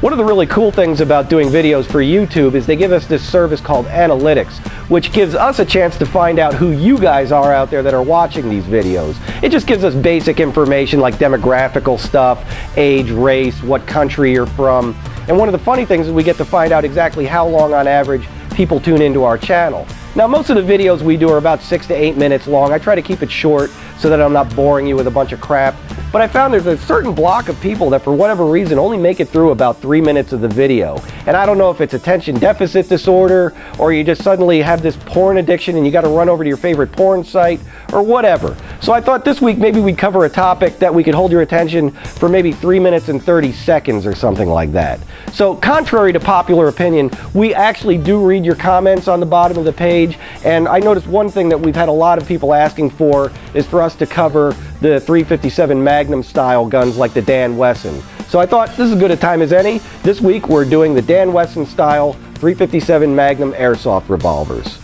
One of the really cool things about doing videos for YouTube is they give us this service called Analytics, which gives us a chance to find out who you guys are out there that are watching these videos. It just gives us basic information like demographical stuff, age, race, what country you're from. And one of the funny things is we get to find out exactly how long on average people tune into our channel. Now, most of the videos we do are about 6 to 8 minutes long. I try to keep it short so that I'm not boring you with a bunch of crap. But I found there's a certain block of people that for whatever reason only make it through about 3 minutes of the video. And I don't know if it's attention deficit disorder or you just suddenly have this porn addiction and you got to run over to your favorite porn site or whatever. So I thought this week maybe we'd cover a topic that we could hold your attention for maybe 3 minutes and 30 seconds or something like that. So contrary to popular opinion, we actually do read your comments on the bottom of the page. And I noticed one thing that we've had a lot of people asking for is for us to cover the 357 Magnum style guns like the Dan Wesson. So I thought this is as good a time as any. This week we're doing the Dan Wesson style 357 Magnum Airsoft revolvers.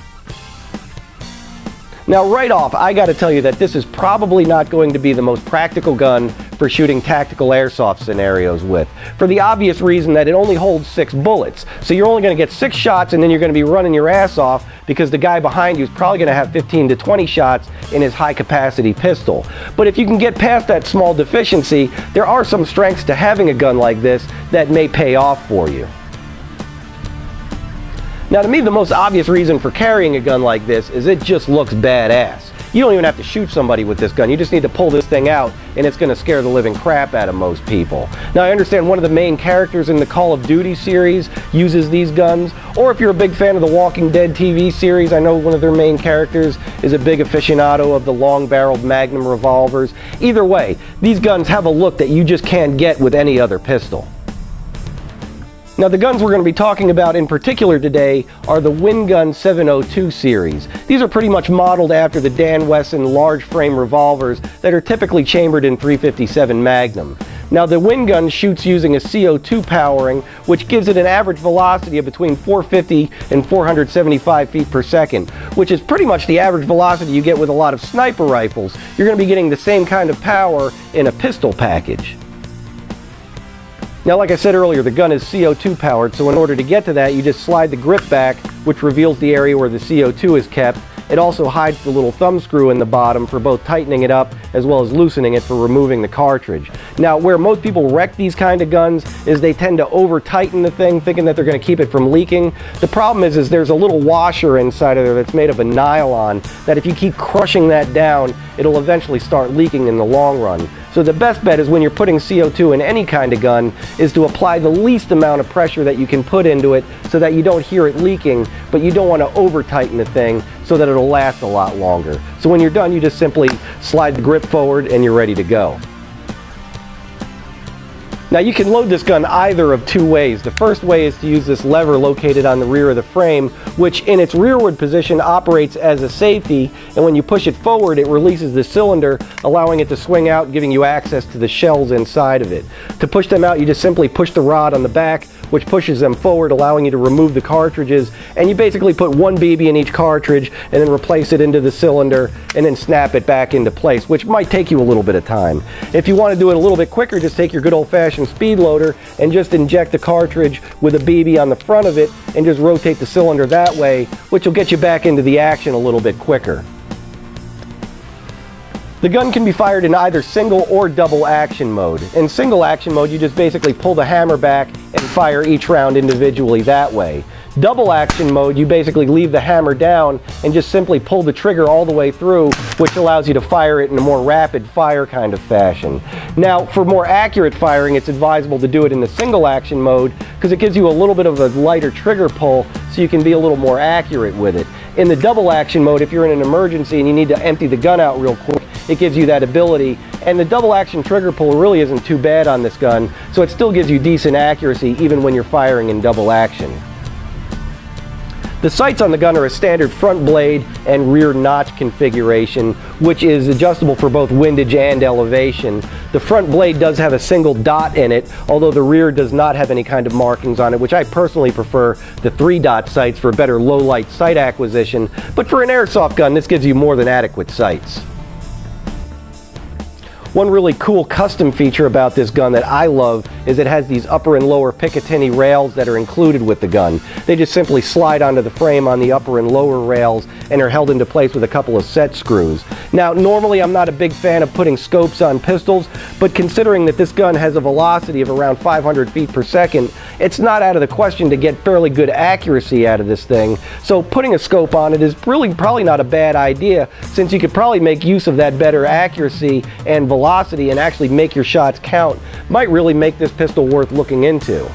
Now right off, I got to tell you that this is probably not going to be the most practical gun for shooting tactical airsoft scenarios with, for the obvious reason that it only holds 6 bullets. So you're only going to get 6 shots and then you're going to be running your ass off because the guy behind you is probably going to have 15 to 20 shots in his high capacity pistol. But if you can get past that small deficiency, there are some strengths to having a gun like this that may pay off for you. Now, to me, the most obvious reason for carrying a gun like this is it just looks badass. You don't even have to shoot somebody with this gun. You just need to pull this thing out and it's going to scare the living crap out of most people. Now, I understand one of the main characters in the Call of Duty series uses these guns, or if you're a big fan of the Walking Dead TV series, I know one of their main characters is a big aficionado of the long-barreled Magnum revolvers. Either way, these guns have a look that you just can't get with any other pistol. Now, the guns we're going to be talking about in particular today are the Win-Gun 702 series. These are pretty much modeled after the Dan Wesson large frame revolvers that are typically chambered in 357 Magnum. Now, the Win-Gun shoots using a CO2 powering, which gives it an average velocity of between 450 and 475 feet per second, which is pretty much the average velocity you get with a lot of sniper rifles. You're going to be getting the same kind of power in a pistol package. Now, like I said earlier, the gun is CO2 powered, so in order to get to that, you just slide the grip back, which reveals the area where the CO2 is kept. It also hides the little thumb screw in the bottom for both tightening it up as well as loosening it for removing the cartridge. Now, where most people wreck these kind of guns is they tend to over-tighten the thing, thinking that they're going to keep it from leaking. The problem is there's a little washer inside of there that's made of a nylon that if you keep crushing that down, it'll eventually start leaking in the long run. So the best bet is when you're putting CO2 in any kind of gun is to apply the least amount of pressure that you can put into it so that you don't hear it leaking, but you don't want to over-tighten the thing so that it'll last a lot longer. So when you're done, you just simply slide the grip forward and you're ready to go. Now, you can load this gun either of 2 ways. The first way is to use this lever located on the rear of the frame, which in its rearward position operates as a safety, and when you push it forward, it releases the cylinder, allowing it to swing out, giving you access to the shells inside of it. To push them out, you just simply push the rod on the back, which pushes them forward, allowing you to remove the cartridges, and you basically put 1 BB in each cartridge and then replace it into the cylinder and then snap it back into place, which might take you a little bit of time. If you want to do it a little bit quicker, just take your good old-fashioned speed loader and just inject the cartridge with a BB on the front of it and just rotate the cylinder that way, which will get you back into the action a little bit quicker. The gun can be fired in either single or double action mode. In single action mode, you just basically pull the hammer back and fire each round individually that way. Double action mode, you basically leave the hammer down and just simply pull the trigger all the way through, which allows you to fire it in a more rapid fire kind of fashion. Now, for more accurate firing, it's advisable to do it in the single action mode because it gives you a little bit of a lighter trigger pull so you can be a little more accurate with it. In the double action mode, if you're in an emergency and you need to empty the gun out real quick, it gives you that ability. And the double action trigger pull really isn't too bad on this gun, so it still gives you decent accuracy even when you're firing in double action. The sights on the gun are a standard front blade and rear notch configuration, which is adjustable for both windage and elevation. The front blade does have a single dot in it, although the rear does not have any kind of markings on it, which I personally prefer the 3-dot sights for better low-light sight acquisition. But for an airsoft gun, this gives you more than adequate sights. One really cool custom feature about this gun that I love is it has these upper and lower Picatinny rails that are included with the gun. They just simply slide onto the frame on the upper and lower rails and are held into place with a couple of set screws. Now, normally I'm not a big fan of putting scopes on pistols, but considering that this gun has a velocity of around 500 feet per second, it's not out of the question to get fairly good accuracy out of this thing. So putting a scope on it is really probably not a bad idea, since you could probably make use of that better accuracy and velocity and actually make your shots count. Might really make this pistol worth looking into.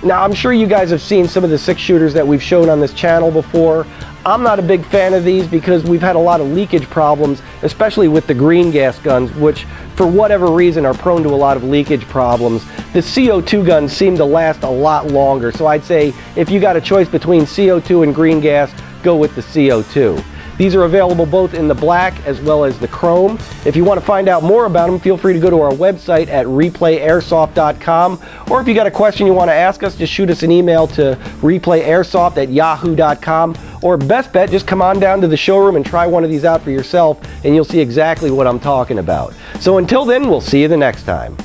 Now, I'm sure you guys have seen some of the 6-shooters that we've shown on this channel before. I'm not a big fan of these because we've had a lot of leakage problems, especially with the green gas guns, which for whatever reason are prone to a lot of leakage problems. The CO2 guns seem to last a lot longer, so I'd say if you got a choice between CO2 and green gas, go with the CO2. These are available both in the black as well as the chrome. If you want to find out more about them, feel free to go to our website at replayairsoft.com, or if you got a question you want to ask us, just shoot us an email to replayairsoft@yahoo.com, or best bet, just come on down to the showroom and try one of these out for yourself and you'll see exactly what I'm talking about. So until then, we'll see you the next time.